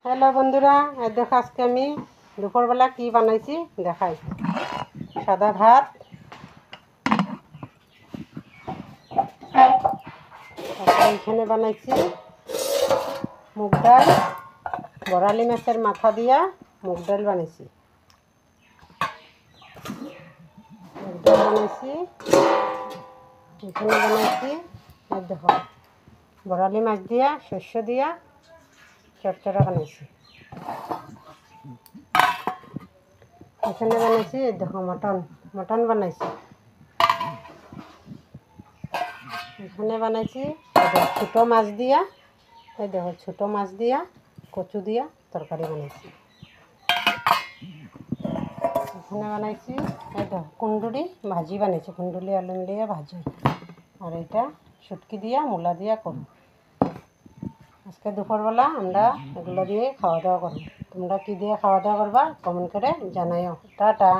Hello বন্ধুরা, দেখো আজকে আমি দুপুরবেলা কি বানাইছি দেখাই। সাদা ভাত, তারপরে এখানে বানাইছি মুগ ডাল, বড়ালি মাছের মাথা দিয়া মুগ ডাল বানাইছি। মুগ ডাল বানাইছি, এখানে বানাইছি দেখো বড়ালি মাছ দিয়া শস্য দিয়া চটচড়া বানাইছি। এখানে বানাইছি দেখো মটন বানাইছি। এখানে বানাইছি ছোটো মাছ দিয়া, এই দেখো ছোটো মাছ দিয়া কচু দিয়া তরকারি বানাইছি। এখানে বানাইছি এই দেখো কুন্দুরি ভাজি বানাইছি, কুন্দুরি আলু মিলিয়ে ভাজি। আর এটা শুটকি দিয়া মূলা দিয়া করব। আজকে দুপুরবেলা আমরা এগুলো দিয়ে খাওয়া দাওয়া করব। তোমরা কী দিয়ে খাওয়া দাওয়া করবা কমেন্ট করে জানাইও। টাটা।